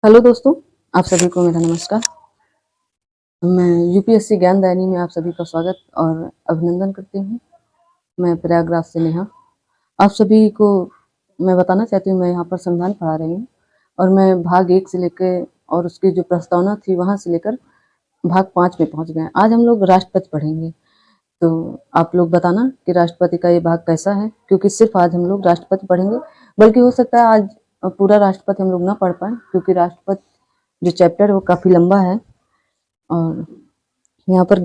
Hello दोस्तों, आप सभी को मेरा नमस्कार। मैं यूपीएससी ज्ञानदायिनी में आप सभी का स्वागत और अभिनंदन करती हूँ। मैं प्रयागराज से नेहा। आप सभी को मैं बताना चाहती हूँ, मैं यहाँ पर संविधान पढ़ा रही हूँ और मैं भाग 1 से लेकर और उसकी जो प्रस्तावना थी वहाँ से लेकर भाग 5 में पहुँच गए। आज हम लोग राष्ट्रपति पढ़ेंगे, तो आप लोग बताना कि राष्ट्रपति का ये भाग कैसा है, क्योंकि सिर्फ आज हम लोग राष्ट्रपति पढ़ेंगे, बल्कि हो सकता है आज पूरा राष्ट्रपति हम लोग ना पढ़ पाए, क्योंकि राष्ट्रपति जो चैप्टर है वो काफ़ी लंबा है और यहाँ पर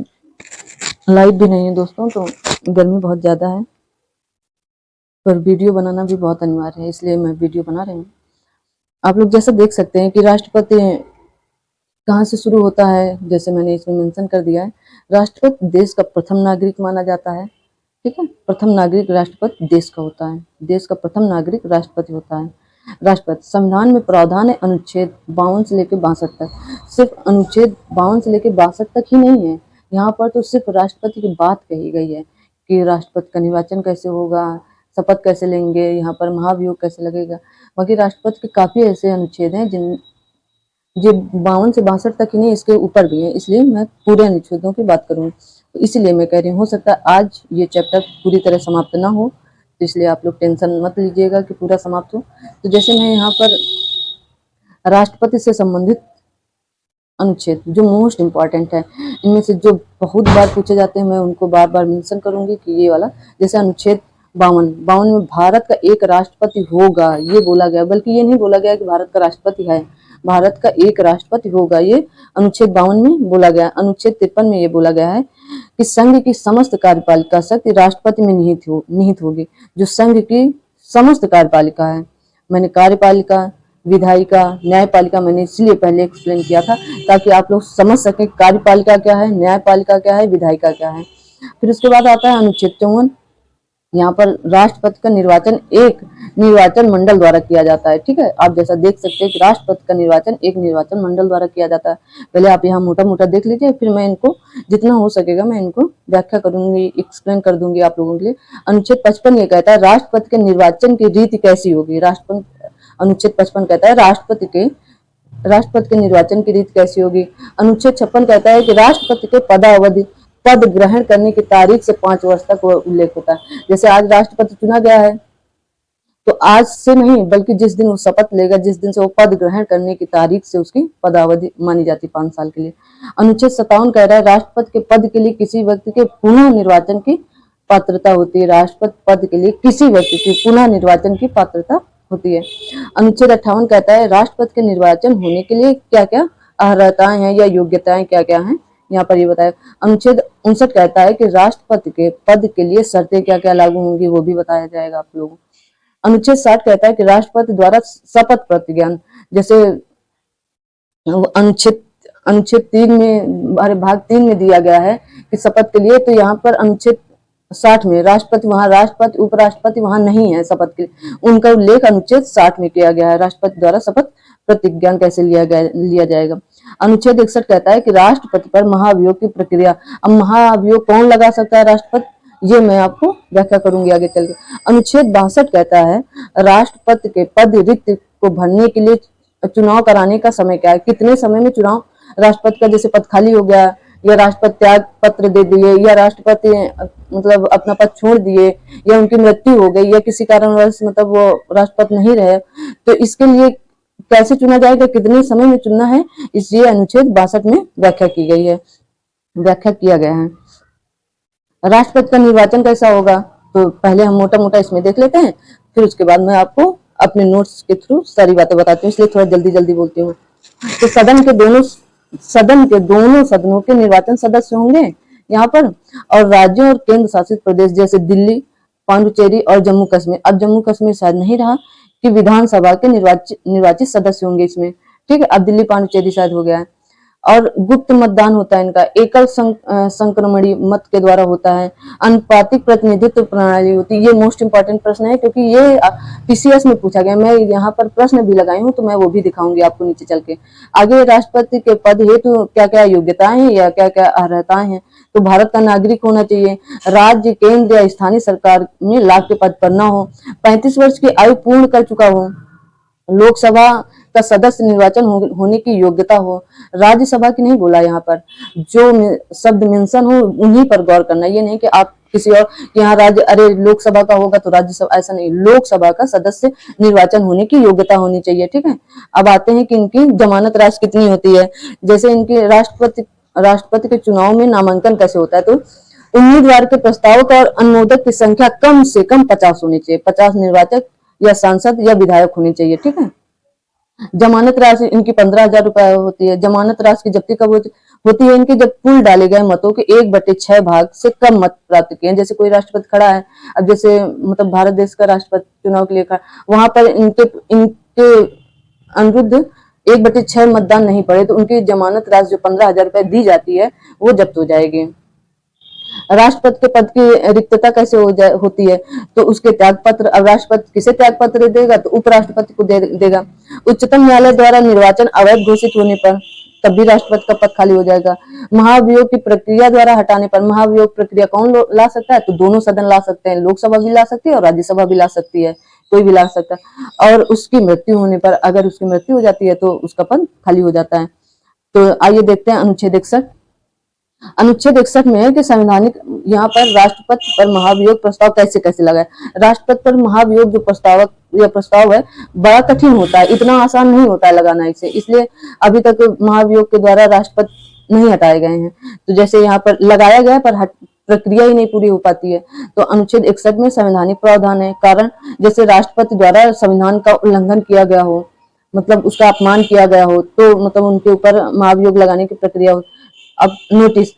लाइट भी नहीं है दोस्तों, तो गर्मी बहुत ज़्यादा है, पर वीडियो बनाना भी बहुत अनिवार्य है, इसलिए मैं वीडियो बना रही हूँ। आप लोग जैसा देख सकते हैं कि राष्ट्रपति कहाँ से शुरू होता है, जैसे मैंने इसमें मेंशन कर दिया है। राष्ट्रपति देश का प्रथम नागरिक माना जाता है, ठीक है। प्रथम नागरिक राष्ट्रपति देश का होता है, देश का प्रथम नागरिक राष्ट्रपति होता है। राष्ट्रपति संविधान में प्रावधान है अनुच्छेद 52 से लेकर 62 तक। सिर्फ अनुच्छेद 52 से लेकर 62 तक ही नहीं है, यहाँ पर तो सिर्फ राष्ट्रपति की बात कही गई है कि राष्ट्रपति का निर्वाचन कैसे होगा, शपथ कैसे लेंगे, यहाँ पर महाभियोग कैसे लगेगा। बाकी राष्ट्रपति के काफ़ी ऐसे अनुच्छेद हैं जिन जो 52 से 62 तक ही नहीं, इसके ऊपर भी है, इसलिए मैं पूरे अनुच्छेदों की बात करूँगी। तो इसलिए मैं कह रही हूँ, हो सकता है आज ये चैप्टर पूरी तरह समाप्त ना हो, तो इसलिए आप लोग टेंशन मत लीजिएगा कि पूरा समाप्त हो। तो जैसे मैं यहाँ पर राष्ट्रपति से संबंधित अनुच्छेद जो मोस्ट इम्पॉर्टेंट है, इनमें से जो बहुत बार पूछे जाते हैं, मैं उनको बार बार मेंशन करूंगी कि ये वाला, जैसे अनुच्छेद 52 में भारत का एक राष्ट्रपति होगा ये बोला गया, बल्कि ये नहीं बोला गया कि भारत का राष्ट्रपति है, भारत का एक राष्ट्रपति होगा, ये अनुच्छेद 52 में बोला गया। अनुच्छेद 53 में ये बोला गया है कि संघ की समस्त कार्यपालिका शक्ति राष्ट्रपति में निहित होगी। जो संघ की समस्त कार्यपालिका है, मैंने कार्यपालिका, विधायिका, न्यायपालिका मैंने इसलिए पहले एक्सप्लेन किया था ताकि आप लोग समझ सकें कार्यपालिका क्या है, न्यायपालिका क्या है, विधायिका क्या है। फिर उसके बाद आता है अनुच्छेद 54। यहाँ पर राष्ट्रपति का निर्वाचन एक निर्वाचन मंडल द्वारा किया जाता है, ठीक है। आप जैसा देख सकते हैं कि राष्ट्रपति का निर्वाचन एक निर्वाचन मंडल द्वारा किया जाता है। पहले आप यहाँ मोटा मोटा देख लीजिए, फिर मैं इनको जितना हो सकेगा मैं इनको व्याख्या करूंगी, एक्सप्लेन कर दूंगी आप लोगों के लिए। अनुच्छेद 55 ये कहता है राष्ट्रपति के निर्वाचन की रीति कैसी होगी। अनुच्छेद 55 कहता है राष्ट्रपति के निर्वाचन की रीति कैसी होगी। अनुच्छेद 56 कहता है कि राष्ट्रपति के पद ग्रहण करने की तारीख से 5 वर्ष तक वो उल्लेख होता है। जैसे आज राष्ट्रपति चुना गया है, तो आज से नहीं बल्कि जिस दिन वो शपथ लेगा, जिस दिन से वो पद ग्रहण करने की तारीख से उसकी पदावधि मानी जाती 5 साल के लिए। अनुच्छेद 57 कह रहा है राष्ट्रपति के पद के लिए किसी व्यक्ति के पुनः निर्वाचन की पात्रता होती है। राष्ट्रपति पद के लिए किसी व्यक्ति की पुनः निर्वाचन की पात्रता होती है। अनुच्छेद 58 कहता है राष्ट्रपति के निर्वाचन होने के लिए क्या क्या अर्हताएं हैं या योग्यताएं क्या क्या हैं, यहाँ पर ये बताया। अनुच्छेद 59 कहता है कि राष्ट्रपति के पद के लिए शर्तें क्या क्या लागू होंगी, वो भी बताया जाएगा आप लोगों को। अनुच्छेद 60 कहता है कि राष्ट्रपति द्वारा शपथ प्रतिज्ञान, जैसे अनुच्छेद 3 में भाग 3 में दिया गया है कि शपथ के लिए, तो यहाँ पर अनुच्छेद 60 में राष्ट्रपति वहां राष्ट्रपति उपराष्ट्रपति वहां नहीं है शपथ के लिए, उनका उल्लेख अनुच्छेद 60 में किया गया है, राष्ट्रपति द्वारा शपथ प्रतिज्ञान कैसे लिया जाएगा। अनुच्छेद 61 कहता है कि राष्ट्रपति पर महाभियोग की प्रक्रिया। अब महाभियोग कौन लगा सकता है, राष्ट्रपति, ये मैं आपको व्याख्या करूंगी आगे चल के। अनुच्छेद 62 कहता है राष्ट्रपति के पद रिक्त को भरने के लिए चुनाव कराने का समय क्या है, कितने समय में चुनाव राष्ट्रपति का, जैसे पद खाली हो गया या राष्ट्रपति त्याग पत्र दे दिए या राष्ट्रपति मतलब अपना पद छोड़ दिए या उनकी मृत्यु हो गई या किसी कारणवश मतलब वो राष्ट्रपति नहीं रहे, तो इसके लिए कैसे चुना जाएगा, कितने समय में चुनना है, इसलिए अनुच्छेद 62 में व्याख्या किया गया है। राष्ट्रपति का निर्वाचन कैसा होगा, तो पहले हम मोटा मोटा इसमें देख लेते हैं, फिर उसके बाद मैं आपको अपने नोट्स के थ्रू सारी बातें बताती हूँ, इसलिए थोड़ा जल्दी जल्दी बोलती हूँ। तो सदन के दोनों सदनों के निर्वाचन सदस्य होंगे यहाँ पर, और राज्यों और केंद्र शासित प्रदेश जैसे दिल्ली, पांडुचेरी और जम्मू कश्मीर, अब जम्मू कश्मीर शायद नहीं रहा, कि विधानसभा के निर्वाचित सदस्य होंगे इसमें, ठीक है। अब दिल्ली पांडुचेरी शायद हो गया है। और गुप्त मतदान होता है इनका, एकल संक्रमणी मत के द्वारा होता है। अनुपातिक प्रतिनिधित्व प्रणाली होती है, ये मोस्ट इंपॉर्टेंट प्रश्न है क्योंकि ये पीसीएस में पूछा गया, मैं यहाँ पर प्रश्न भी लगाई हूँ, तो मैं वो भी दिखाऊंगी आपको नीचे चल के। आगे राष्ट्रपति के पद हेतु क्या क्या योग्यताएं हैं या क्या क्या अर्हताएं हैं, तो भारत का नागरिक होना चाहिए, राज्य, केंद्र या स्थानीय सरकार में लाभ के पद पर न हो, 35 वर्ष की आयु पूर्ण कर चुका हो, लोकसभा का सदस्य निर्वाचन होने की योग्यता हो। राज्यसभा की नहीं बोला यहाँ पर, जो शब्द मेंशन हो उन्हीं पर गौर करना। ये नहीं कि आप किसी और यहाँ राज्य, अरे लोकसभा का होगा तो राज्यसभा, ऐसा नहीं। लोकसभा का सदस्य निर्वाचन होने की योग्यता होनी चाहिए, ठीक है। अब आते हैं कि इनकी जमानत राशि कितनी होती है। जैसे इनके राष्ट्रपति के चुनाव में नामांकन कैसे होता है, तो उम्मीदवार के प्रस्तावक और अनुमोदक की संख्या कम से कम 50 होनी चाहिए। 50 निर्वाचक या सांसद या विधायक होनी चाहिए, ठीक है। जमानत राशि इनकी 15,000 रुपए होती है। जमानत राशि की जब्ती कब होती है इनकी, जब कुल डाले गए मतों के 1/6 भाग से कम मत प्राप्त किए। जैसे कोई राष्ट्रपति खड़ा है, अब जैसे मतलब भारत देश का राष्ट्रपति चुनाव के लिए खड़ा, वहां पर इनके अनुरुद्ध 1/6 मतदान नहीं पड़े तो उनकी जमानत राशि जो 15,000 रुपए दी जाती है वो जब्त हो जाएगी। राष्ट्रपति के पद की रिक्तता कैसे होती है, तो उसके त्याग पत्र, अब राष्ट्रपति किसे त्याग पत्र देगा, तो उपराष्ट्रपति को देगा। उच्चतम न्यायालय द्वारा निर्वाचन अवैध घोषित होने पर तब भी राष्ट्रपति का पद खाली हो जाएगा। महाभियोग की प्रक्रिया द्वारा हटाने पर, महाभियोग प्रक्रिया कौन ला सकता है, तो दोनों सदन ला सकते हैं। लोकसभा भी ला सकती है और राज्यसभा भी ला सकती है, कोई भी ला सकता है। और उसकी मृत्यु होने पर, अगर उसकी मृत्यु हो जाती है तो उसका पद खाली हो जाता है। तो आइए देखते हैं अनुच्छेद 61। अनुच्छेद 61 में है कि संवैधानिक, यहाँ पर राष्ट्रपति पर महाभियोग प्रस्ताव कैसे कैसे लगा है। राष्ट्रपति पर महाभियोग जो प्रस्ताव है बड़ा कठिन होता है, इतना आसान नहीं होता है लगाना इसे, इसलिए अभी तक महाभियोग के द्वारा राष्ट्रपति नहीं हटाए गए हैं। तो जैसे यहाँ पर लगाया गया पर प्रक्रिया ही नहीं पूरी हो पाती है। तो अनुच्छेद 61 में संवैधानिक प्रावधान है। कारण, जैसे राष्ट्रपति द्वारा संविधान का उल्लंघन किया गया हो, मतलब उसका अपमान किया गया हो, तो मतलब उनके ऊपर महाभियोग लगाने की प्रक्रिया हो। अब नोटिस,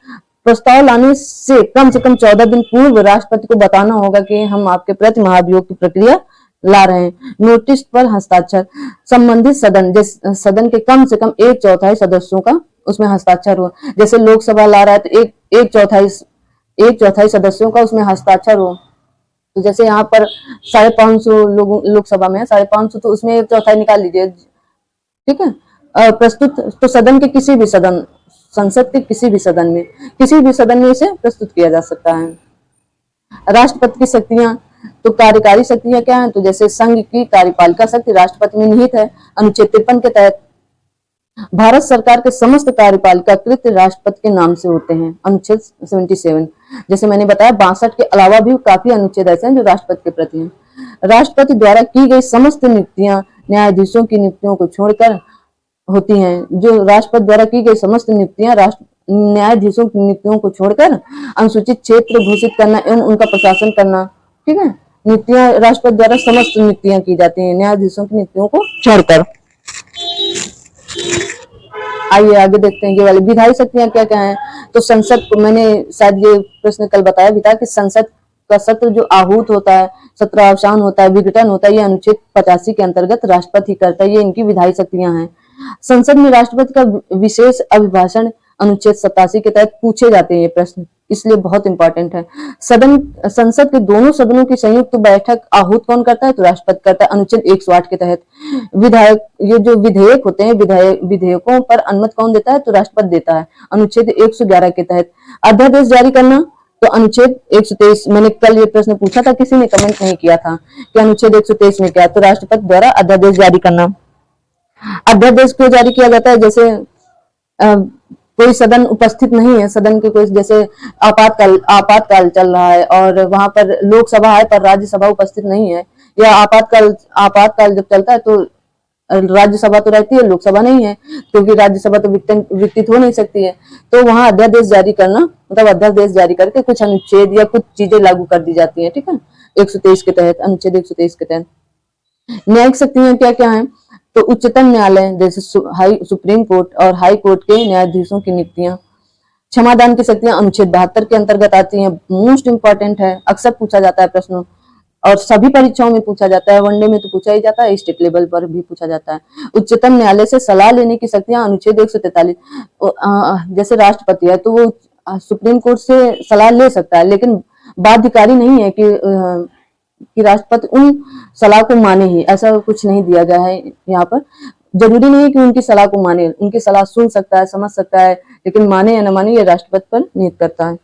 प्रस्ताव लाने से कम 14 दिन पूर्व राष्ट्रपति को बताना होगा कि हम आपके प्रति महाभियोग की प्रक्रिया ला रहे हैं। नोटिस पर हस्ताक्षर, संबंधित सदन के कम से कम 1/4 सदस्यों का उसमें हस्ताक्षर हो। जैसे लोकसभा ला रहा है तो एक चौथाई सदस्यों का उसमें हस्ताक्षर हो। तो जैसे यहाँ पर 550 लोगों लोकसभा में है, 550, तो उसमें 1/4 निकाल लीजिए, ठीक है। प्रस्तुत तो सदन के किसी भी सदन, संसद के किसी भी सदन में इसे प्रस्तुत किया जा सकता है। राष्ट्रपति की शक्तियां, तो कार्यकारी शक्तियां क्या है, तो जैसे संघ की कार्यपालिका शक्ति राष्ट्रपति में निहित है। अनुच्छेद 53 के तहत भारत सरकार के समस्त कार्यपालिका कृत्य राष्ट्रपति के नाम से होते हैं। अनुच्छेद 77, जैसे मैंने बताया 62 के अलावा भी काफी अनुच्छेद ऐसे हैं जो राष्ट्रपति के प्रति हैं। राष्ट्रपति द्वारा की गई समस्त नियुक्तियां न्यायाधीशों की नियुक्तियों को छोड़कर होती हैं। जो राष्ट्रपति द्वारा की गई समस्त नियुक्तियां न्यायाधीशों की नियुक्तियों को छोड़कर अनुसूचित क्षेत्र घोषित करना एवं उनका प्रशासन करना, ठीक है। नियुक्तियां राष्ट्रपति द्वारा समस्त नियुक्तियां की जाती हैं न्यायाधीशों की नियुक्तियों को छोड़कर। आइए आगे देखते हैं ये वाले विधायी शक्तियां क्या क्या है। तो संसद को, मैंने शायद ये प्रश्न कल बताया भी था कि संसद का सत्र जो आहूत होता है, सत्रावसान होता है, विघटन होता है, ये अनुच्छेद 85 के अंतर्गत राष्ट्रपति ही करता है। ये इनकी विधायी शक्तियां हैं। संसद में राष्ट्रपति का विशेष अभिभाषण अनुच्छेद 87 के तहत पूछे जाते हैं ये प्रश्न, इसलिए बहुत इंपॉर्टेंट है। संसद के दोनों सदनों की संयुक्त बैठक आहूत कौन करता है, तो राष्ट्रपति करता है, अनुच्छेद 108 के तहत। ये जो विधेयक होते हैं, विधेयकों पर अनुमति कौन देता है, तो राष्ट्रपति देता है, अनुच्छेद 111 के तहत। अध्यादेश जारी करना, तो अनुच्छेद 123, मैंने कल ये प्रश्न पूछा था, किसी ने कमेंट नहीं किया था कि अनुच्छेद 123 में क्या, तो राष्ट्रपति द्वारा अध्यादेश जारी करना। अध्यादेश क्यों जारी किया जाता है, जैसे कोई सदन उपस्थित नहीं है, सदन के कोई, जैसे आपातकाल चल रहा है और वहां पर लोकसभा है पर राज्यसभा उपस्थित नहीं है, या आपातकाल जब चलता है तो राज्यसभा तो रहती है, लोकसभा नहीं है, क्योंकि राज्यसभा तो विकसित हो नहीं सकती है, तो वहां अध्यादेश जारी करना, मतलब अध्यादेश जारी करके कुछ अनुच्छेद या कुछ चीजें लागू कर दी जाती है, ठीक है, 123 के तहत, अनुच्छेद 123 के तहत। न्यायिक शक्तियां क्या क्या है, तो उच्चतम न्यायालय जैसे सुप्रीम कोर्ट और हाई कोर्ट के न्यायाधीशों की नियुक्तियां। क्षमादान की शक्तियां अनुच्छेद 72 के अंतर्गत आती हैं, मोस्ट इंपॉर्टेंट है, अक्सर पूछा जाता है प्रश्नों और सभी परीक्षाओं में पूछा जाता है, वनडे में तो पूछा ही जाता है, स्टेट लेवल पर भी पूछा जाता है। उच्चतम न्यायालय से सलाह लेने की शक्तियां अनुच्छेद 143, जैसे राष्ट्रपति है तो वो सुप्रीम कोर्ट से सलाह ले सकता है, लेकिन बाध्यकारी नहीं है कि राष्ट्रपति उन सलाह को माने ही, ऐसा कुछ नहीं दिया गया है यहाँ पर। जरूरी नहीं है कि उनकी सलाह को माने, उनकी सलाह सुन सकता है, समझ सकता है, लेकिन माने या न माने ये राष्ट्रपति पर निहित करता है।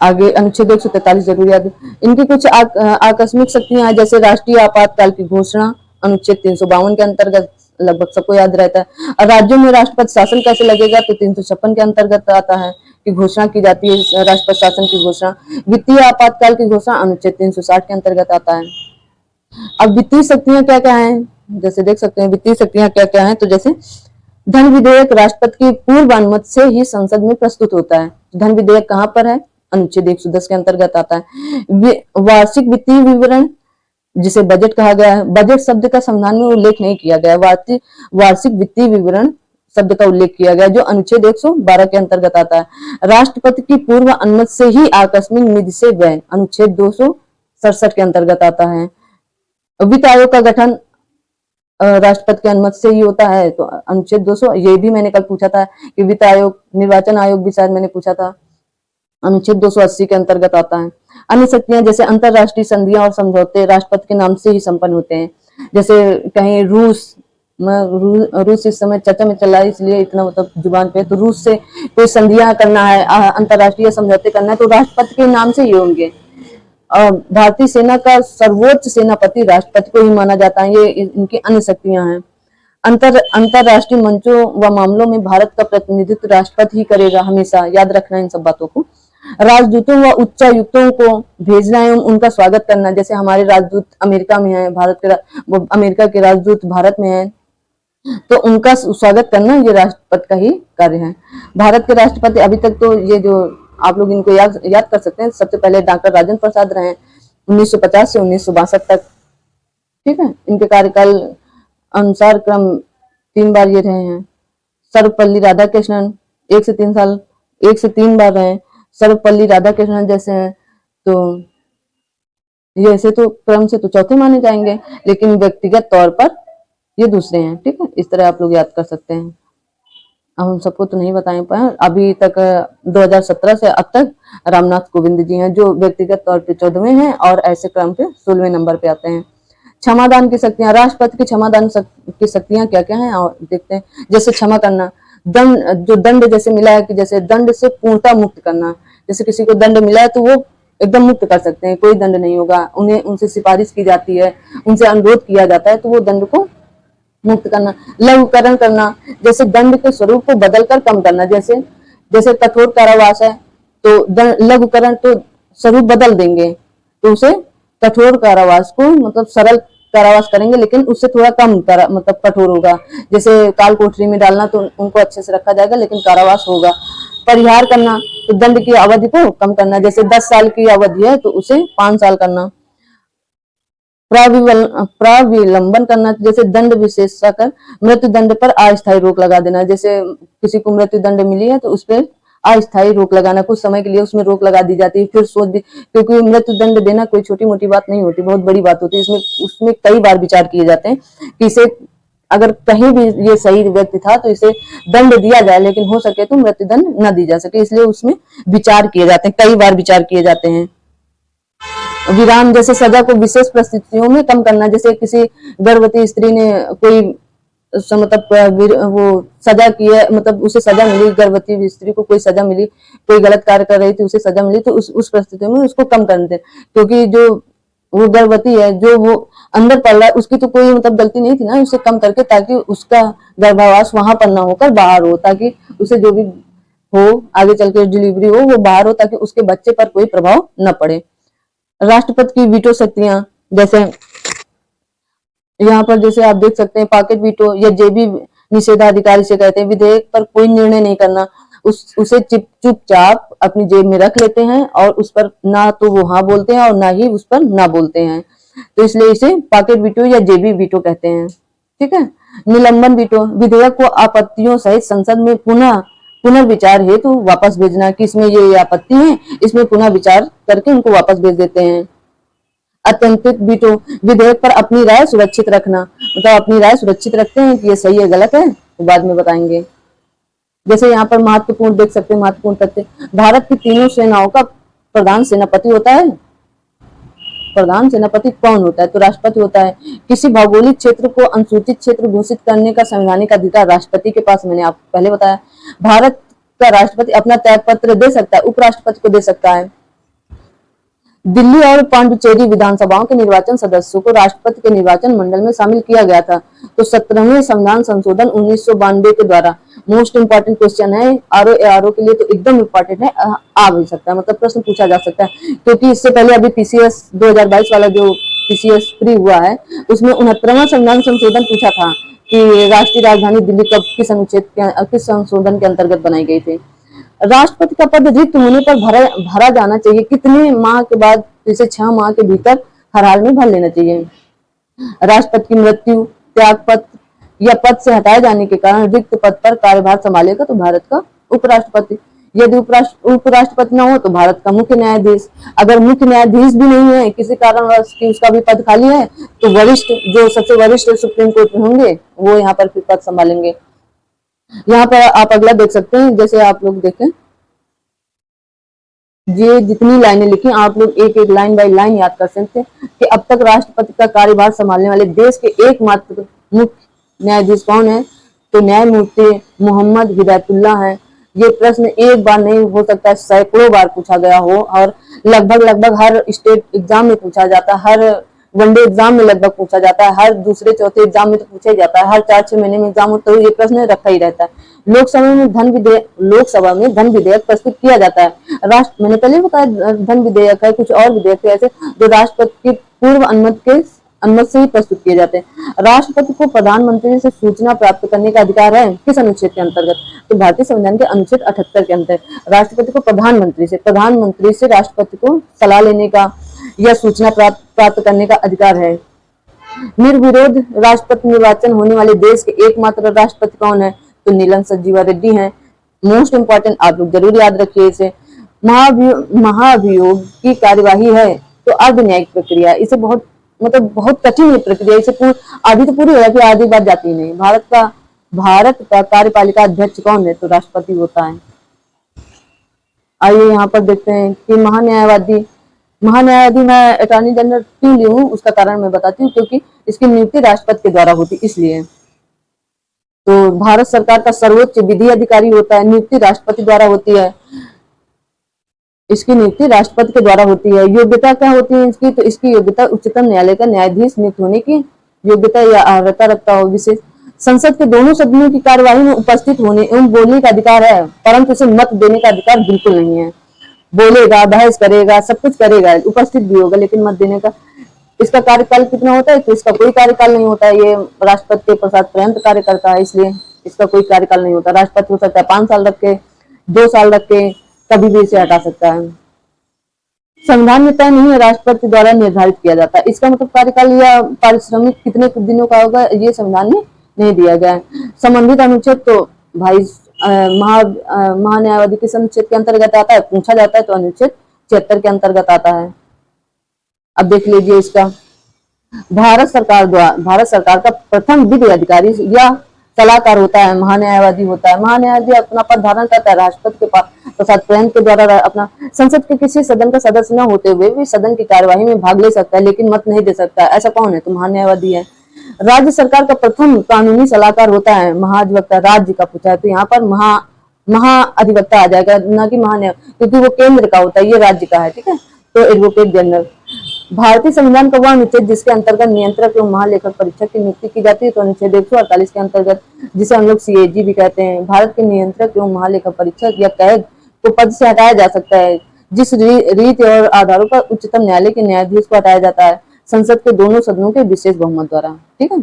आगे अनुच्छेद 143 जरूरियात, इनकी कुछ आकस्मिक शक्तियां हैं, जैसे राष्ट्रीय आपातकाल की घोषणा अनुच्छेद 352 के अंतर्गत लगभग सबको याद रहता है। और राज्यों में राष्ट्रपति शासन कैसे लगेगा, तो 356 के अंतर्गत आता है कि घोषणा की जाती है राष्ट्रपति शासन की घोषणा। वित्तीय आपातकाल की घोषणा अनुच्छेद 360 के अंतर्गत आता है। अब वित्तीय शक्तियां क्या क्या हैं, जैसे देख सकते हैं वित्तीय शक्तियां क्या क्या हैं, तो जैसे धन विधेयक राष्ट्रपति की पूर्व अनुमति से ही संसद में प्रस्तुत होता है। धन विधेयक कहाँ पर है, अनुच्छेद 110 के अंतर्गत आता है। वार्षिक वित्तीय विवरण जिसे बजट कहा गया है, बजट शब्द का संविधान में उल्लेख नहीं किया गया, वार्षिक वित्तीय विवरण शब्द का उल्लेख किया गया जो अनुच्छेद 112 के अंतर्गत आता है। राष्ट्रपति की पूर्व अनुमति से ही आकस्मिक निधि से व्यय अनुच्छेद 267 के अंतर्गत आता है। वित्त आयोग का गठन राष्ट्रपति की अनुमति से ही होता है, तो अनुच्छेद 200, ये भी मैंने कल पूछा था कि वित्त आयोग, निर्वाचन आयोग भी शायद मैंने पूछा था, अनुच्छेद 280 के अंतर्गत आता है। अन्य शक्तियां जैसे अंतरराष्ट्रीय संधियां और समझौते राष्ट्रपति के नाम से ही संपन्न होते हैं। जैसे कहीं रूस इस समय चर्चा में चल रहा है, इसलिए इतना मतलब जुबान पे, तो रूस से कोई संधियां करना है, अंतरराष्ट्रीय समझौते करना है, तो राष्ट्रपति के नाम से ही होंगे। भारतीय सेना का सर्वोच्च सेनापति राष्ट्रपति को ही माना जाता है। ये इनकी अन्य शक्तियां हैं। अंतरराष्ट्रीय मंचों व मामलों में भारत का प्रतिनिधित्व राष्ट्रपति ही करेगा, हमेशा याद रखना इन सब बातों को। राजदूतों व उच्चायुक्तों को भेजना एवं उनका स्वागत करना, जैसे हमारे राजदूत अमेरिका में हैं, अमेरिका के राजदूत भारत में हैं, तो उनका स्वागत करना ये राष्ट्रपति का ही कार्य है। भारत के राष्ट्रपति अभी तक तो ये जो आप लोग इनको याद कर सकते हैं, सबसे पहले डॉक्टर राजेंद्र प्रसाद रहे 1950 से 1962 तक, ठीक है। इनके कार्यकाल अनुसार क्रम 3 बार ये रहे हैं। सर्वपल्ली राधाकृष्णन 1 से 3 बार रहे। सर्वपल्ली राधाकृष्णन जैसे हैं, तो ये ऐसे तो क्रम से तो चौथे माने जाएंगे, लेकिन व्यक्तिगत तौर पर ये दूसरे हैं, ठीक है। इस तरह आप लोग याद कर सकते हैं। अब हम सबको तो नहीं बताए पाए, अभी तक 2017 से अब तक रामनाथ कोविंद जी हैं जो व्यक्तिगत तौर पे 14वें हैं और ऐसे क्रम पे 16वें नंबर पे आते हैं। क्षमादान की शक्तियां, राष्ट्रपति की क्षमादान की शक्तियां क्या क्या हैं और देखते हैं। जैसे क्षमा करना, दंड जैसे मिला है कि जैसे दंड से पूर्णतः मुक्त करना, जैसे किसी को दंड मिला है तो वो एकदम मुक्त कर सकते हैं, कोई दंड नहीं होगा, उनसे सिफारिश की जाती है, उनसे अनुरोध किया जाता है, तो वो दंड को मुक्त करना। लघुकरण करना, जैसे दंड के स्वरूप को बदलकर कम करना, जैसे कठोर कारावास है तो लघुकरण तो स्वरूप बदल देंगे, तो उसे कठोर कारावास को मतलब सरल कारावास करेंगे, लेकिन उससे थोड़ा कम मतलब कठोर होगा। जैसे काल कोठरी में डालना तो उनको अच्छे से रखा जाएगा, लेकिन कारावास होगा। परिहार करना तो दंड की अवधि को कम करना, जैसे 10 साल की अवधि है तो उसे 5 साल करना। प्राविलंबन करना, जैसे दंड विशेषकर मृत्यु दंड पर अस्थायी रोक लगा देना, जैसे किसी को मृत्यु दंड मिली है तो उस पर अस्थायी रोक लगाना, कुछ समय के लिए उसमें रोक लगा दी जाती है, फिर क्योंकि मृत्यु दंड देना कोई छोटी मोटी बात नहीं होती, बहुत बड़ी बात होती है। उसमें कई बार विचार किए जाते हैं कि इसे अगर कहीं भी ये सही व्यक्ति था तो इसे दंड दिया जाए, लेकिन हो सके तो मृत्यु दंड न दी जा सके, इसलिए उसमें विचार किए जाते हैं, कई बार विचार किए जाते हैं। विराम, जैसे सजा को विशेष परिस्थितियों में कम करना, जैसे किसी गर्भवती स्त्री ने कोई मतलब वो सजा की है, मतलब उसे सजा मिली, गर्भवती स्त्री को कोई सजा मिली, कोई गलत कार्य कर रही थी उसे सजा मिली, तो उस परिस्थिति में उसको कम कर दें, क्योंकि जो वो गर्भवती है, जो वो अंदर पड़ रहा है, उसकी तो कोई मतलब गलती नहीं थी ना, उसे कम करके ताकि उसका गर्भावास वहां पर ना होकर बाहर हो, ताकि उसे जो भी हो आगे चल के डिलीवरी हो वो बाहर हो, ताकि उसके बच्चे पर कोई प्रभाव न पड़े। राष्ट्रपति की वीटो शक्तियां, जैसे यहाँ पर जैसे आप देख सकते हैं पॉकेट वीटो या जेबी निषेधाधिकार से कहते हैं, विधेयक पर कोई निर्णय नहीं करना, उसे चुपचाप अपनी जेब में रख लेते हैं और उस पर ना तो वो हाँ बोलते हैं और ना ही उस पर ना बोलते हैं, तो इसलिए इसे पॉकेट वीटो या जेबी वीटो कहते हैं, ठीक है। निलंबन वीटो, विधेयक को आपत्तियों सहित संसद में पुनर्विचार हेतु वापस भेजना, कि इसमें ये आपत्ति है, इसमें पुनः विचार करके उनको वापस भेज देते हैं। अत्यंतिक वीटो, विधेयक पर अपनी राय सुरक्षित रखना, मतलब अपनी राय सुरक्षित रखते हैं कि ये सही है गलत है तो बाद में बताएंगे। जैसे यहाँ पर महत्वपूर्ण देख सकते हैं, महत्वपूर्ण तथ्य, भारत की तीनों सेनाओं का प्रधान सेनापति होता है। प्रधान सेनापति कौन होता है, तो राष्ट्रपति होता है। किसी भौगोलिक क्षेत्र को अनुसूचित क्षेत्र घोषित करने का संवैधानिक अधिकार राष्ट्रपति के पास, मैंने आपको पहले बताया। भारत का राष्ट्रपति अपना त्याग पत्र दे सकता है, उपराष्ट्रपति को दे सकता है। दिल्ली और पांडुचेरी विधानसभाओं के निर्वाचन सदस्यों को राष्ट्रपति के निर्वाचन मंडल में शामिल किया गया था। तो 17वें संविधान संशोधन 1992 के द्वारा मोस्ट इंपॉर्टेंट क्वेश्चन है, आरओ के लिए तो एकदम इम्पोर्टेंट है, आ भी सकता है, मतलब प्रश्न पूछा जा सकता है, क्योंकि इससे पहले अभी पीसीएस 2022 वाला जो पीसीएस फ्री हुआ है उसमें 69वां संविधान संशोधन पूछा था कि राष्ट्रीय राजधानी दिल्ली कब किस संशोधन के अंतर्गत बनाई गई थी। राष्ट्रपति का पद रिक्त होने पर भरा जाना चाहिए कितने माह के बाद, जैसे 6 माह के भीतर हर हाल में भर लेना चाहिए। राष्ट्रपति की मृत्यु, त्यागपत्र या पद से हटाए जाने के कारण रिक्त पद पर कार्यभार संभालेगा तो भारत का उपराष्ट्रपति। यदि उपराष्ट्रपति न हो तो भारत का मुख्य न्यायाधीश। अगर मुख्य न्यायाधीश भी नहीं है, किसी कारणवश कि उसका भी पद खाली है, तो वरिष्ठ, जो सबसे वरिष्ठ सुप्रीम कोर्ट में होंगे वो यहाँ पर फिर पद संभालेंगे। यहाँ पर आप अगला देख सकते हैं, जैसे आप लोग देखें, ये जितनी लाइनें लिखी आप लोग एक एक लाइन बाय लाइन याद कर सकते हैं कि अब तक राष्ट्रपति का कार्यभार संभालने वाले देश के एकमात्र मुख्य न्यायाधीश कौन है, तो न्यायमूर्ति मोहम्मद हिदायतुल्लाह है। ये प्रश्न एक बार नहीं हो सकता है, सैकड़ों बार पूछा गया हो और लगभग हर स्टेट एग्जाम में पूछा जाता है, हर वनडे एग्जाम में लगभग पूछा जाता है, हर दूसरे चौथे एग्जाम में तो पूछा ही जाता है, हर 4-6 महीने में एग्जाम होता है, तो ये प्रश्न रखा ही रहता है। लोकसभा में धन विधेयक प्रस्तुत किया जाता है। मैंने पहले बताया धन विधेयक है, कुछ और विधेयक है ऐसे जो राष्ट्रपति की पूर्व अनुमति से ही प्रस्तुत किए जाते हैं। राष्ट्रपति को प्रधानमंत्री से सूचना प्राप्त करने का अधिकार है किस अनुच्छेद के अंतर्गत, तो भारतीय संविधान के अनुच्छेद 78 के अंतर्गत राष्ट्रपति को प्रधानमंत्री से राष्ट्रपति को सलाह लेने का या सूचना प्राप्त करने का अधिकार है। निर्विरोध राष्ट्रपति निर्वाचन होने वाले देश के एकमात्र राष्ट्रपति कौन है, तो नीलम संजीवा रेड्डी हैं। मोस्ट इंपॉर्टेंट, आप लोग जरूर याद रखिए इसे। महाभियोग की कार्यवाही है तो अर्ध न्यायिक प्रक्रिया, इसे बहुत कठिन है प्रक्रिया, इसे आधी तो पूरी है, फिर आधी बात जाती नहीं। भारत का कार्यपालिका अध्यक्ष कौन है, तो राष्ट्रपति होता है। आइए यहाँ पर देखते हैं कि महान्यायवादी मैं अटॉर्नी जनरल क्यों ली हूँ, उसका कारण मैं बताती हूँ, क्योंकि इसकी नियुक्ति राष्ट्रपति के द्वारा होती इसलिए। तो भारत सरकार का सर्वोच्च विधि अधिकारी होता है, नियुक्ति राष्ट्रपति द्वारा होती है, इसकी नियुक्ति राष्ट्रपति के द्वारा होती है। योग्यता क्या होती है इसकी, तो इसकी योग्यता उच्चतम न्यायालय का न्यायाधीश नियुक्त होने की योग्यता या अर्हता रखता हो। विशेष संसद के दोनों सदनों की कार्यवाही में उपस्थित होने एवं बोलने का अधिकार है, परंतु इसे मत देने का अधिकार बिल्कुल नहीं है। बोलेगा, बहस करेगा, सब कुछ करेगा, उपस्थित भी होगा, लेकिन मत देने का। इसका कार्यकाल कितना होता है, तो इसका कोई कार्यकाल नहीं होता है, ये राष्ट्रपति के प्रसाद पर्यंत कार्य करता है, इसलिए इसका कोई कार्यकाल नहीं होता। राष्ट्रपति हो सकता है 5 साल रख के, 2 साल रख के, कभी भी इसे हटा सकता है। संविधान में तय नहीं है, राष्ट्रपति द्वारा निर्धारित किया जाता है। इसका मतलब कार्यकाल या पारिश्रमिक कितने दिनों का होगा, ये संविधान में नहीं दिया गया है। संबंधित अनुच्छेद तो भाई महान्यायवादी किस अनुच्छेद के अंतर्गत आता है, पूछा जाता है तो अनुच्छेद 76 के अंतर्गत आता है। अब देख लीजिए इसका, भारत सरकार का प्रथम विधि अधिकारी या सलाहकार होता है, महान्यायवादी होता है। महान्यायवादी अपना पद धारण करता है राष्ट्रपति के पास प्रसाद पर्यंत के द्वारा अपना संसद के किसी सदन का सदस्य न होते हुए भी सदन की कार्यवाही में भाग ले सकता है, लेकिन मत नहीं दे सकता। ऐसा कौन है, तो महान्यायवादी है। राज्य सरकार का प्रथम कानूनी सलाहकार होता है महाधिवक्ता, राज्य का पूछा है तो यहाँ पर महाधिवक्ता आ जाएगा, न कि महान्याय, क्योंकि वो केंद्र का होता है, ये राज्य का है, ठीक है। तो एडवोकेट जनरल। भारतीय संविधान का वह अनुच्छेद जिसके अंतर्गत नियंत्रक एवं महालेखक परीक्षक की नियुक्ति की जाती है, तो अनुच्छेद 148 के अंतर्गत, जिसे हम लोग सीएजी भी कहते हैं। भारत के नियंत्रक एवं महालेखक परीक्षक या कैग को पद से हटाया जा सकता है, जिस रीति और आधारों पर उच्चतम न्यायालय के न्यायाधीश को हटाया जाता है, संसद के दोनों सदनों के विशेष बहुमत द्वारा, ठीक है।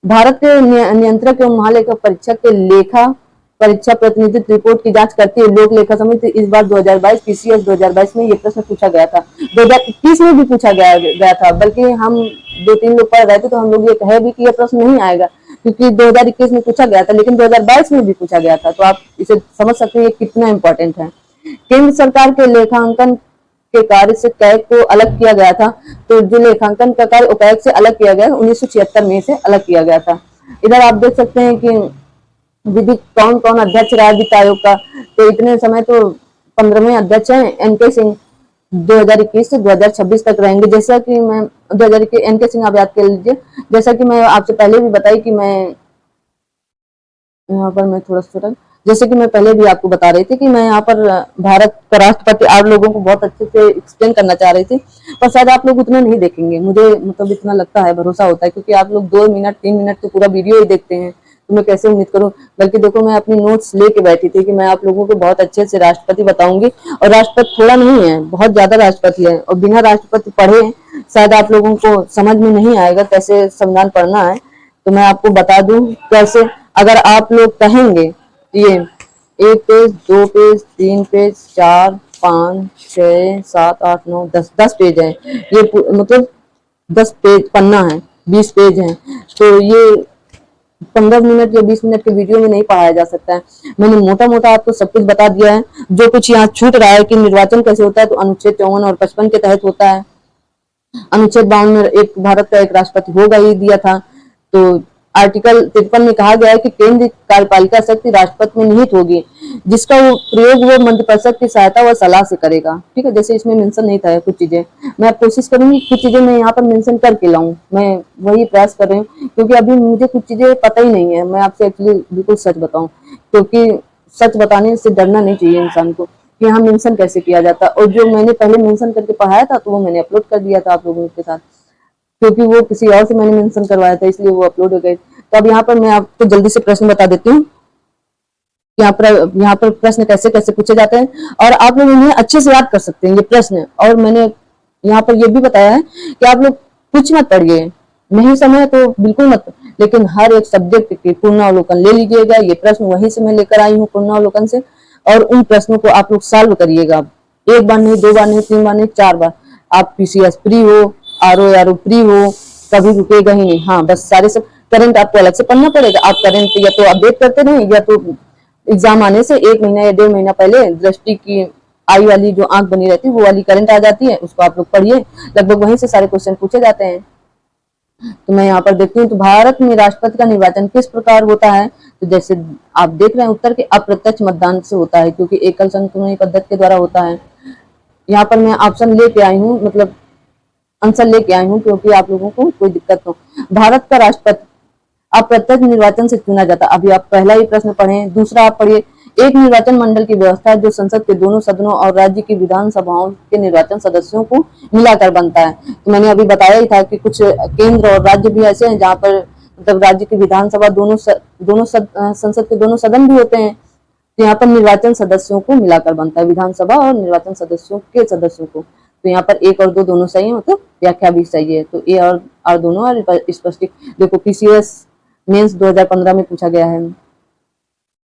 भारत के नियंत्रक एवं महालेखक परीक्षक के लेखा परीक्षा प्रतिनिधित्व रिपोर्ट की जांच करती है लोक लेखा समिति। इस बार 2022 पीसीएस 2022 में ये प्रश्न पूछा गया था, 2021 में भी पूछा गया था, बल्कि हम 2-3 लोग पढ़ रहे थे तो हम लोग ये कहे भी कि ये प्रश्न नहीं आएगा, क्योंकि 2021 में पूछा गया था, लेकिन 2022 में भी पूछा गया था। तो आप इसे समझ सकते हैं ये कितना इंपॉर्टेंट है। केंद्र सरकार के लेखांकन के कार्य से कैग को अलग किया गया था, तो जो लेखांकन का कार्य कैग से अलग किया गया 1976 में से अलग किया गया था। इधर आप देख सकते हैं कि विधि कौन कौन अध्यक्ष रहा वित्त आयोग का, तो इतने समय तो 15वें अध्यक्ष हैं एनके सिंह, 2021 से 2026 तक रहेंगे। जैसा कि मैं 2021 एनके सिंह आप याद कर लीजिए, जैसा कि मैं आपसे पहले भी बताई कि मैं यहाँ पर मैं थोड़ा सा जैसे कि मैं पहले भी आपको बता रही थी कि मैं यहाँ पर भारत का राष्ट्रपति आप लोगों को बहुत अच्छे से एक्सप्लेन करना चाह रही थी, पर शायद आप लोग उतना नहीं देखेंगे। मुझे मतलब इतना लगता है, भरोसा होता है, क्योंकि आप लोग 2 मिनट 3 मिनट तो पूरा वीडियो ही देखते हैं, तो मैं कैसे उम्मीद करूं। बल्कि देखो, मैं अपनी नोट्स लेके बैठी थी कि मैं आप लोगों को बहुत अच्छे से राष्ट्रपति बताऊंगी, और राष्ट्रपति थोड़ा नहीं है, बहुत ज्यादा राष्ट्रपति है, और बिना राष्ट्रपति पढ़े शायद आप लोगों को समझ में नहीं आएगा कैसे संविधान पढ़ना है। तो मैं आपको बता दूं कैसे, अगर आप लोग कहेंगे ये 1 पेज 2 पेज 3 पेज 4 5 6 7 8 9 10 10 पेज है, ये मतलब 10 पेज पन्ना है, 20 पेज है, तो ये 15 मिनट या 20 मिनट के वीडियो में नहीं पढ़ाया जा सकता है। मैंने मोटा मोटा आपको सब कुछ बता दिया है। जो कुछ यहाँ छूट रहा है कि निर्वाचन कैसे होता है, तो अनुच्छेद 54 और 55 के तहत होता है। अनुच्छेद 52 में एक भारत का एक राष्ट्रपति होगा ही दिया था। तो आर्टिकल 53 में कहा गया है कि केंद्रीय कार्यपालिका शक्ति राष्ट्रपति में निहित होगी, जिसका वो प्रयोग वो मंत्रिपरिषद की सहायता व सलाह से करेगा। ठीक है, जैसे इसमें मेंशन नहीं था कुछ चीजें, मैं कोशिश करूंगी कुछ चीजें मैं यहाँ पर मेंशन करके लाऊं, मैं वही प्रयास कर रही हूँ, क्योंकि अभी मुझे कुछ चीजें पता ही नहीं है। मैं आपसे एक्चुअली बिल्कुल सच बताऊं, क्योंकि सच बताने से डरना नहीं चाहिए इंसान को कि यहाँ मेंशन कैसे किया जाता। और जो मैंने पहले मेंशन करके पढ़ाया था, तो वो मैंने अपलोड कर दिया था आप लोगों के साथ, क्योंकि वो किसी और से मैंने मेंशन करवाया था, इसलिए वो अपलोड हो गए। तो अब यहाँ पर मैं आपको जल्दी से प्रश्न बता देती हूँ। यहाँ पर प्रश्न कैसे कैसे पूछे जाते हैं, और आप लोग इन्हें अच्छे से याद कर सकते हैं ये प्रश्न। और मैंने यहाँ पर ये भी बताया है कि आप लोग कुछ मत पढ़िए, नहीं समय तो बिल्कुल मत, लेकिन हर एक सब्जेक्ट के पूर्णावलोकन ले लीजिएगा। ये प्रश्न वहीं से मैं लेकर आई हूँ पूर्णावलोकन से, और उन प्रश्नों को आप लोग सॉल्व करिएगा, एक बार नहीं, 2 बार नहीं, 3 बार नहीं, 4 बार। आप पीसीएस प्री हो, आरओ प्री हो, कभी रुकेगा ही नहीं। हाँ, बस सारे सब करंट आपको अलग से पढ़ना पड़ेगा। आप करंट या तो अपडेट करते रहें, या तो एग्जाम आने से 1 महीना या 1.5 महीना पहले दृष्टि की आई वाली जो आंख बनी रहती है, वो वाली करंट आ जाती है, उसको आप लोग पढ़िए, लगभग वहीं से सारे क्वेश्चन पूछे जाते हैं। तो मैं यहाँ पर देखती हूँ, तो भारत में राष्ट्रपति का निर्वाचन किस प्रकार होता है। तो जैसे आप देख रहे हैं उत्तर के अप्रत्यक्ष मतदान से होता है, क्योंकि एकल संक्रमणी पद्धति के द्वारा होता है। यहाँ पर मैं ऑप्शन लेके आई हूँ, मतलब आंसर लेके आई हूँ, क्योंकि आप लोगों को कोई दिक्कत हो। भारत का राष्ट्रपति अप्रत्यक्ष निर्वाचन से चुना जाता। अभी आप पहला ही प्रश्न पढ़े, दूसरा आप पढ़िए। एक निर्वाचन मंडल की व्यवस्था है जो संसद के दोनों सदनों और राज्य की विधानसभाओं के निर्वाचन सदस्यों को मिलाकर बनता है। तो मैंने अभी बताया ही था कि कुछ केंद्र और राज्य भी ऐसे हैं जहाँ पर मतलब राज्य की विधानसभा संसद के दोनों सदन भी होते हैं। तो यहाँ पर निर्वाचन सदस्यों को मिलाकर बनता है, विधानसभा और निर्वाचन सदस्यों के सदस्यों को। तो यहाँ पर 1 और 2 दोनों सही है, मतलब व्याख्या भी सही है। तो ए और दोनों और स्पष्ट। देखो पीसीएस मेंस 2015 में पूछा गया है।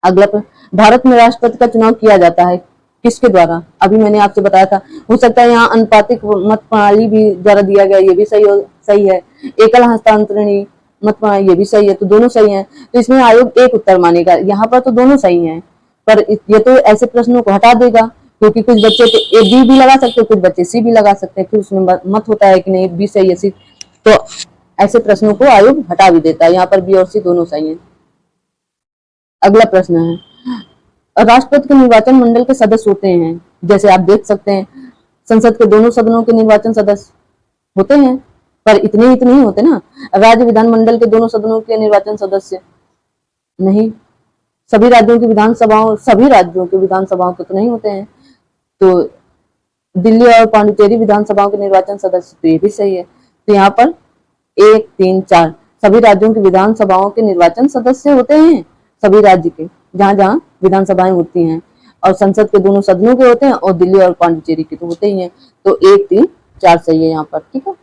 अगला भारत में राष्ट्रपति का चुनाव किया जाता है किसके द्वारा। अभी मैंने आपसे बताया था, हो सकता है यहाँ अनुपातिक मत प्रणाली भी द्वारा दिया गया, ये भी सही है। एकल हस्तांतरणी मत प्रणाली, ये भी सही है। तो दोनों सही है, तो इसमें आयोग एक उत्तर मानेगा। यहाँ पर तो दोनों सही है, पर ये तो ऐसे प्रश्नों को हटा देगा, क्योंकि कुछ बच्चे तो ए बी भी लगा सकते हैं, कुछ बच्चे सी भी लगा सकते हैं, फिर उसमें मत होता है कि नहीं बी सही है सी, तो ऐसे प्रश्नों को आयोग हटा भी देता है। यहाँ पर बी और सी दोनों सही है। अगला प्रश्न है, राष्ट्रपति के निर्वाचन मंडल के सदस्य होते हैं, जैसे आप देख सकते हैं संसद के दोनों सदनों के निर्वाचन सदस्य होते हैं, पर इतने ही होते ना। राज्य विधानमंडल के दोनों सदनों के निर्वाचन सदस्य नहीं, सभी राज्यों की विधानसभाओं के तो नहीं होते हैं। तो दिल्ली और पांडिचेरी विधानसभाओं के निर्वाचन सदस्य, तो ये भी सही है। तो यहाँ पर 1 3 4 सभी राज्यों की विधानसभाओं के निर्वाचन सदस्य होते हैं, सभी राज्य के जहां जहां विधानसभाएं होती हैं, और संसद के दोनों सदनों के होते हैं, और दिल्ली और पांडिचेरी के तो होते ही हैं। तो 1 3 4 सही है यहाँ पर। ठीक है,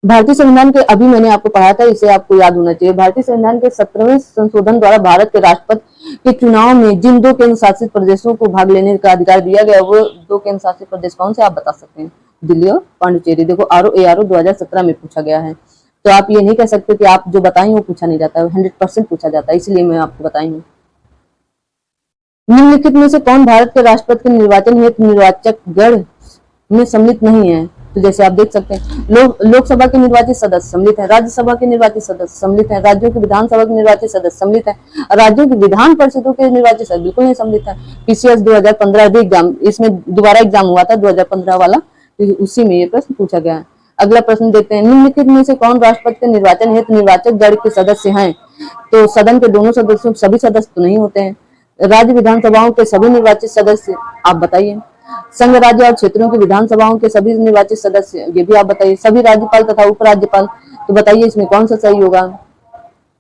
भारतीय संविधान के अभी मैंने आपको पढ़ाया था, इसे आपको याद होना चाहिए। भारतीय संविधान के 17वें संशोधन द्वारा भारत के राष्ट्रपति के चुनाव में जिन 2 केंद्र शासित प्रदेशों को भाग लेने का अधिकार दिया गया, वो 2 केंद्र शासित प्रदेश कौन से आप बता सकते हैं। दिल्ली और पांडिचेरी। देखो आरओ 2017 में पूछा गया है, तो आप ये नहीं कह सकते कि आप जो बताई वो पूछा नहीं जाता है, 100% पूछा जाता है, इसलिए मैं आपको बताई हूँ। निम्नलिखित में से कौन भारत के राष्ट्रपति के निर्वाचन हेतु निर्वाचक गण में सम्मिलित नहीं है। तो जैसे आप देख सकते हैं, लोकसभा के निर्वाचित सदस्य सम्मिलित है, राज्यसभा के निर्वाचित सदस्य सम्मिलित है, राज्यों की विधानसभा के निर्वाचित सदस्य सम्मिलित है, राज्यों की विधान परिषदों के निर्वाचित सदस्य बिल्कुल नहीं सम्मिलित है। पीसीएस 2015 भी एग्जाम, इसमें दोबारा एग्जाम हुआ था 2015 वाला, तो उसी में ये प्रश्न पूछा गया है। अगला प्रश्न देखते हैं, निम्नलिखित में से कौन राष्ट्रपति के निर्वाचन हेतु निर्वाचक दल के सदस्य हैं? तो सदन के दोनों सदस्यों सभी सदस्य तो नहीं होते हैं। राज्य विधानसभाओं के सभी निर्वाचित सदस्य, आप बताइए। संघ राज्य और क्षेत्रों की विधानसभाओं के सभी निर्वाचित सदस्य, ये भी आप बताइए। सभी राज्यपाल तथा उपराज्यपाल, तो बताइए इसमें कौन सा सही होगा?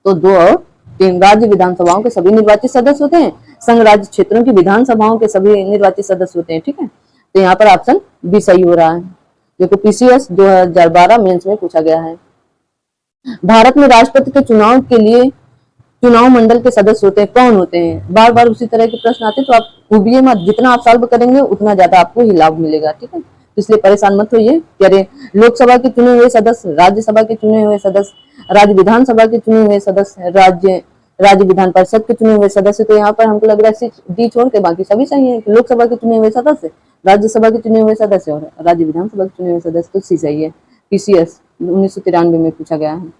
तो 2 और 3, राज्य विधानसभाओं के सभी निर्वाचित सदस्य होते हैं, संघ राज्य क्षेत्रों की विधानसभाओं के सभी निर्वाचित सदस्य होते हैं। ठीक है, तो यहाँ पर ऑप्शन बी सही हो रहा है। देखो पीसीएस 2012 मेंस में पूछा गया है। भारत में राष्ट्रपति के चुनाव के लिए चुनाव मंडल के सदस्य होते हैं, कौन होते हैं? बार बार उसी तरह के प्रश्न आते हैं, तो आप उबिए मत, जितना आप सॉल्व करेंगे उतना ज्यादा आपको ही लाभ मिलेगा। ठीक है, तो इसलिए परेशान मत होइए। कह रहे लोकसभा के चुने हुए सदस्य, राज्यसभा के चुने हुए सदस्य, राज्य विधानसभा के चुने हुए सदस्य, राज्य विधान परिषद के चुने हुए सदस्य। तो यहाँ पर हमको लग रहा है डी छोड़ के बाकी सभी सही है। लोकसभा के चुने हुए सदस्य, राज्यसभा के चुने हुए सदस्य और राज्य विधानसभा के चुने हुए सदस्य, तो सी सही है। पीसीएस 1993 में पूछा गया है।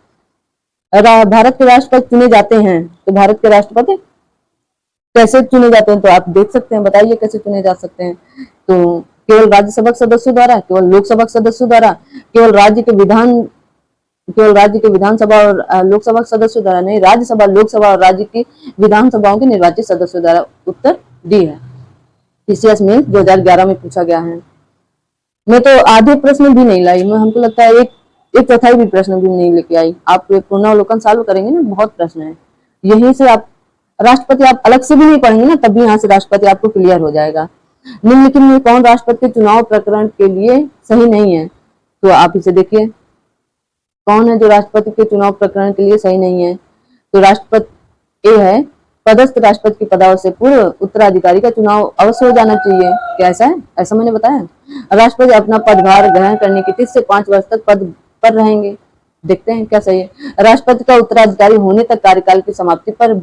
भारत के राष्ट्रपति चुने जाते हैं, तो भारत के राष्ट्रपति कैसे चुने जाते हैं? तो आप देख सकते हैं, बताइए कैसे चुने जा सकते हैं। तो केवल राज्यसभा सदस्यों द्वारा, केवल लोकसभा सदस्यों द्वारा, केवल राज्य के विधानसभा और लोकसभा सदस्यों द्वारा नहीं, राज्यसभा, लोकसभा और राज्य की विधानसभाओं के निर्वाचित सदस्यों द्वारा। उत्तर डी है। पीसीएस में 2011 में पूछा गया है। मैं तो आधे प्रश्न भी नहीं लाई, मैं हमको लगता है एक चौथाई भी प्रश्न भी नहीं लेके आई। आप पुनरावलोकन सॉल्व करेंगे ना, बहुत प्रश्न है यहीं से। आप राष्ट्रपति आप अलग से भी नहीं पढ़ेंगे ना, तब भी यहाँ से राष्ट्रपति आपको क्लियर हो जाएगा। निम्नलिखित में कौन राष्ट्रपति चुनाव प्रकरण के लिए सही नहीं है? तो आप इसे देखिए, कौन है जो राष्ट्रपति के चुनाव प्रकरण के लिए सही नहीं है? तो राष्ट्रपति ए है, पदस्थ राष्ट्रपति की पदावधि से पूर्व उत्तराधिकारी का चुनाव अवश्य हो जाना चाहिए। क्या ऐसा है? ऐसा मैंने बताया। राष्ट्रपति अपना पदभार ग्रहण करने की 30 से 5 वर्ष तक पद पर रहेंगे। देखते हैं क्या सही है। राष्ट्रपति का उत्तराधिकारी होने तक कार्यकाल की समाप्ति पर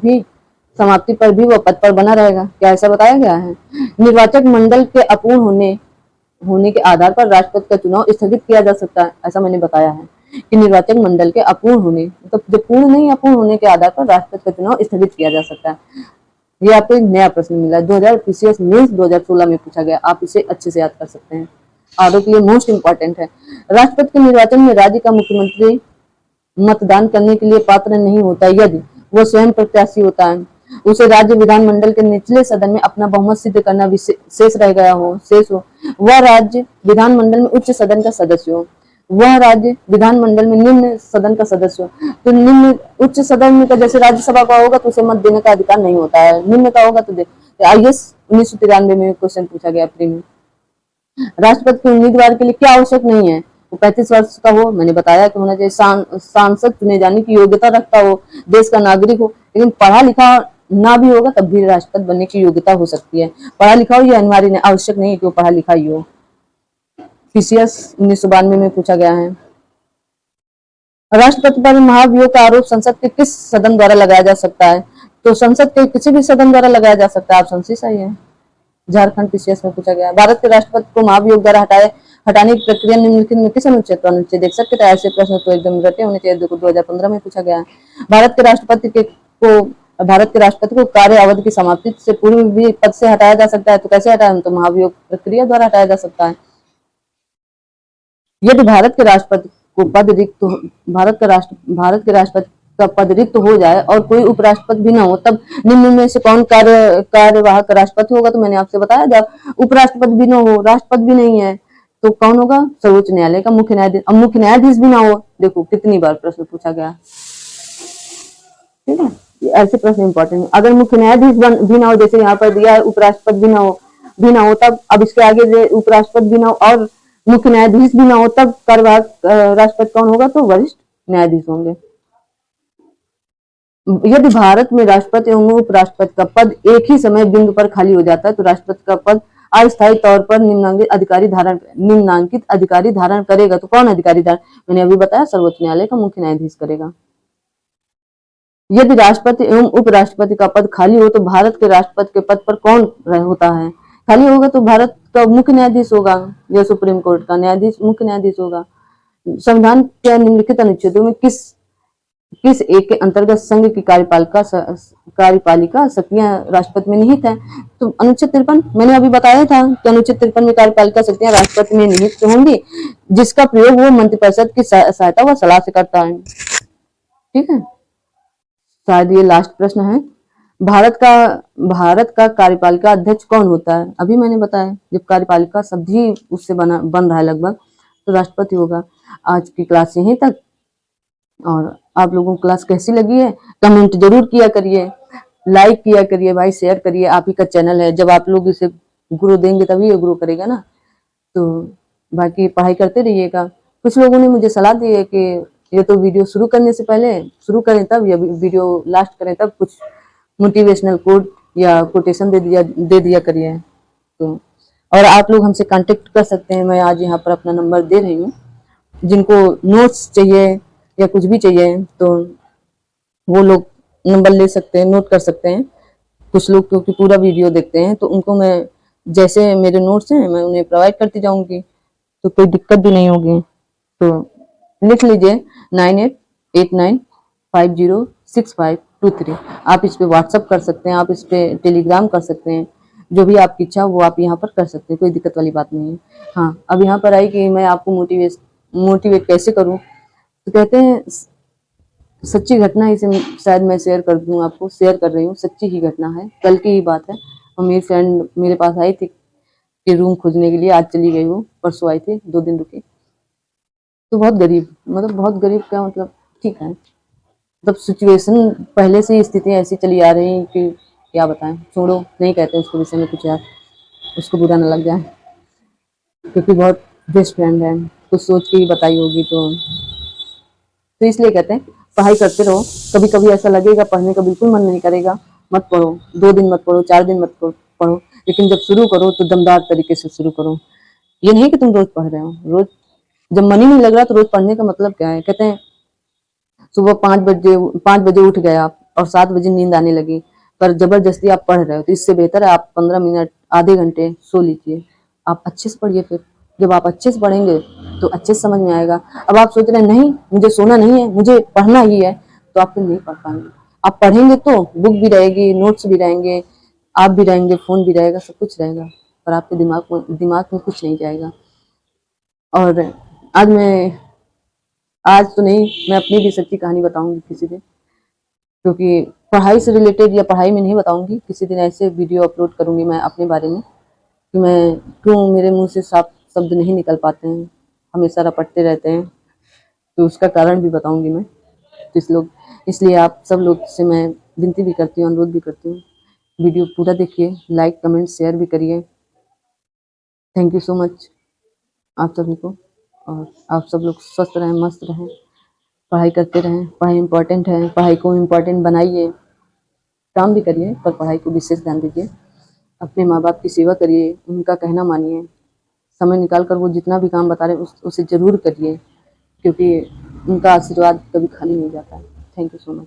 भी वह पद पर बना रहेगा। क्या ऐसा बताया गया है? निर्वाचक मंडल के अपूर्ण होने के आधार पर राष्ट्रपति का चुनाव स्थगित किया जा सकता है। ऐसा मैंने बताया है कि निर्वाचक मंडल के अपूर्ण होने, मतलब जो पूर्ण नहीं अपूर्ण होने के आधार पर राष्ट्रपति का चुनाव स्थगित किया जा सकता है। ये आपको एक नया प्रश्न मिला है, 2000 पीसीएस मेंस 2016 में पूछा गया। आप इसे अच्छे से याद कर सकते हैं, आरओ के लिए मोस्ट इंपॉर्टेंट है। राष्ट्रपति के निर्वाचन में राज्य का मुख्यमंत्री मतदान करने के लिए पात्र नहीं होता यदि वह स्वयं प्रत्याशी होता है, उसे राज्य विधानमंडल के निचले सदन में अपना बहुमत सिद्ध करना शेष रह गया हो, वह राज्य विधानमंडल में उच्च सदन का सदस्य हो, वह राज्य विधानमंडल में निम्न सदन का सदस्य हो। तो निम्न उच्च सदन में जैसे राज्यसभा का होगा तो उसे मत देने का अधिकार नहीं होता है, निम्न का होगा तो आईएएस 1993 में क्वेश्चन पूछा गया प्री में। राष्ट्रपति के उम्मीदवार के लिए क्या आवश्यक नहीं है? वो 35 वर्ष का हो, मैंने बताया कि होना चाहिए, सांसद चुने जाने की योग्यता रखता हो, देश का नागरिक हो, लेकिन पढ़ा लिखा ना भी होगा तब भी राष्ट्रपति बनने की योग्यता हो सकती है। पढ़ा लिखा हो ये अनिवार्य नहीं, आवश्यक नहीं है कि वो पढ़ा लिखा ही हो। पीसीएस 1992 में पूछा गया है। राष्ट्रपति पर महाभियोग का आरोप संसद के किस सदन द्वारा लगाया जा सकता है? तो संसद के किसी भी सदन द्वारा लगाया जा सकता है। ऑप्शन सी सही है। झारखंड पीसीएस में पूछा गया। भारत के राष्ट्रपति को महाभियोग द्वारा हटाने की प्रक्रिया निम्नलिखित में किस अनुच्छेद पर अनुच्छेद देख सकते थे? ऐसे प्रश्न तो एकदम रटे होने चाहिए। 2015 में पूछा गया। भारत के राष्ट्रपति को कार्य अवधि की समाप्ति से पूर्व भी पद से हटाया जा सकता है। तो कैसे हटाया? तो महाभियोग प्रक्रिया द्वारा हटाया जा सकता है। यदि भारत के राष्ट्रपति का पद रिक्त हो जाए और कोई उपराष्ट्रपति भी ना हो, तब निम्न में से कौन कार्यवाहक राष्ट्रपति होगा? तो मैंने आपसे बताया, जब उपराष्ट्रपति भी ना हो, राष्ट्रपति भी नहीं है, तो कौन होगा? सर्वोच्च न्यायालय का मुख्य न्यायाधीश। अब मुख्य न्यायाधीश भी ना हो, देखो कितनी बार प्रश्न पूछा गया। ठीक है, ऐसे प्रश्न इंपॉर्टेंट है। अगर मुख्य न्यायाधीश भी ना हो, जैसे यहाँ पर दिया है, उपराष्ट्रपति भी ना हो, तब अब इसके आगे उपराष्ट्रपति भी ना हो और मुख्य न्यायाधीश भी ना हो, तब कार्यवाहक राष्ट्रपति कौन होगा? तो वरिष्ठ न्यायाधीश होंगे। यदि भारत में राष्ट्रपति एवं उपराष्ट्रपति का पद एक ही समय बिंदु पर खाली हो जाता है, तो राष्ट्रपति का पद अस्थायी तौर पर निम्नांकित अधिकारी धारण करेगा। तो कौन अधिकारी धारण? मैंने अभी बताया, सर्वोच्च न्यायालय का मुख्य न्यायाधीश करेगा। यदि राष्ट्रपति एवं उपराष्ट्रपति का पद खाली हो, तो भारत के राष्ट्रपति के पद पर कौन होता है? खाली होगा तो भारत का मुख्य न्यायाधीश होगा, या सुप्रीम कोर्ट का न्यायाधीश मुख्य न्यायाधीश होगा। संविधान के निम्नलिखित अनुच्छेदों में किस एक के अंतर्गत संघ की कार्यपालिका शक्तियां राष्ट्रपति में निहित है। तो अनुच्छेद 53 मैंने अभी बताया था कि अनुच्छेद 53 में कार्यपालिका शक्तियां राष्ट्रपति में निहित होंगी, जिसका प्रयोग वो मंत्रिपरिषद की सहायता व सलाह से करता है। ठीक है, शायद ये लास्ट प्रश्न है। भारत का कार्यपालिका अध्यक्ष कौन होता है? अभी मैंने बताया, जब कार्यपालिका शब्द ही उससे बन रहा है लगभग, तो राष्ट्रपति होगा। आज की क्लास यहीं तक, और आप लोगों को क्लास कैसी लगी है कमेंट जरूर किया करिए, लाइक किया करिए भाई, शेयर करिए। आप ही का चैनल है, जब आप लोग इसे ग्रो देंगे तभी ये ग्रो करेगा ना। तो बाकी पढ़ाई करते रहिएगा। कुछ लोगों ने मुझे सलाह दी है कि ये तो वीडियो शुरू करने से पहले शुरू करें तब, या वीडियो लास्ट करें तब कुछ मोटिवेशनल कोड या कोटेशन दे दिया करिए। तो और आप लोग हमसे कांटेक्ट कर सकते हैं, मैं आज यहाँ पर अपना नंबर दे रही हूँ। जिनको नोट्स चाहिए या कुछ भी चाहिए तो वो लोग नंबर ले सकते हैं, नोट कर सकते हैं। कुछ लोग क्योंकि पूरा वीडियो देखते हैं, तो उनको मैं जैसे मेरे नोट्स हैं मैं उन्हें प्रोवाइड करती जाऊंगी, तो कोई दिक्कत भी नहीं होगी। तो लिख लीजिए 9889506523। आप इस पे व्हाट्सअप कर सकते हैं, आप इस पे टेलीग्राम कर सकते हैं, जो भी आपकी इच्छा वो आप यहाँ पर कर सकते हैं, कोई दिक्कत वाली बात नहीं है। हाँ, अब यहाँ पर आई कि मैं आपको मोटिवेट कैसे करूँ, तो कहते हैं सच्ची घटना, इसे शायद मैं शेयर कर दूँ आपको, शेयर कर रही हूँ, सच्ची ही घटना है, कल की ही बात है। और मेरी फ्रेंड मेरे पास आई थी कि रूम खोजने के लिए, आज चली गई, वो परसों आई थी, 2 दिन रुकी। तो बहुत गरीब, मतलब बहुत गरीब क्या मतलब, ठीक है, मतलब सिचुएशन पहले से ही स्थितियाँ ऐसी चली आ रही कि क्या बताएं, छोड़ो, नहीं कहते उसके विषय में कुछ यार, उसको बुरा ना लग जाए, क्योंकि बहुत बेस्ट फ्रेंड है, कुछ सोच के ही बताई होगी। तो इसलिए कहते हैं पढ़ाई करते रहो। कभी कभी ऐसा लगेगा पढ़ने का बिल्कुल मन नहीं करेगा, मत पढ़ो, 2 दिन मत पढ़ो, 4 दिन मत पढ़ो, लेकिन जब शुरू करो तो दमदार तरीके से शुरू करो। ये नहीं कि तुम रोज पढ़ रहे हो, रोज जब मन ही नहीं लग रहा तो रोज पढ़ने का मतलब क्या है। कहते हैं सुबह 5 बजे उठ गए आप और 7 बजे नींद आने लगी, पर जबरदस्ती आप पढ़ रहे हो, तो इससे बेहतर है आप 15 मिनट, आधे घंटे सो लीजिए। आप अच्छे से पढ़िए, फिर जब आप अच्छे से पढ़ेंगे तो अच्छे से समझ में आएगा। अब आप सोच रहे हैं नहीं मुझे सोना नहीं है, मुझे पढ़ना ही है, तो आप फिर नहीं पढ़ पाएंगे। आप पढ़ेंगे तो बुक भी रहेगी, नोट्स भी रहेंगे, आप भी रहेंगे, फोन भी रहेगा, सब कुछ रहेगा, पर आपके दिमाग में कुछ नहीं जाएगा। और आज तो नहीं, मैं अपनी भी सच्ची कहानी बताऊंगी किसी दिन, क्योंकि पढ़ाई से रिलेटेड या पढ़ाई में नहीं बताऊंगी, किसी दिन ऐसे वीडियो अपलोड करूंगी मैं अपने बारे में कि मैं क्यों मेरे मुंह से साफ शब्द नहीं निकल पाते हैं, हमेशा रपटते रहते हैं, तो उसका कारण भी बताऊंगी मैं। तो इसलिए आप सब लोग से मैं विनती भी करती हूँ, अनुरोध भी करती हूँ, वीडियो पूरा देखिए, लाइक कमेंट शेयर भी करिए। थैंक यू सो मच आप सभी को, और आप सब लोग स्वस्थ रहें, मस्त रहें, पढ़ाई करते रहें, पढ़ाई इम्पोर्टेंट है, पढ़ाई को इम्पोर्टेंट बनाइए, काम भी करिए पर पढ़ाई को विशेष ध्यान दीजिए। अपने माँ बाप की सेवा करिए, उनका कहना मानिए, समय निकाल कर वो जितना भी काम बता रहे हैं उसे ज़रूर करिए, क्योंकि उनका आशीर्वाद कभी खाली नहीं जाता है। Thank you so much.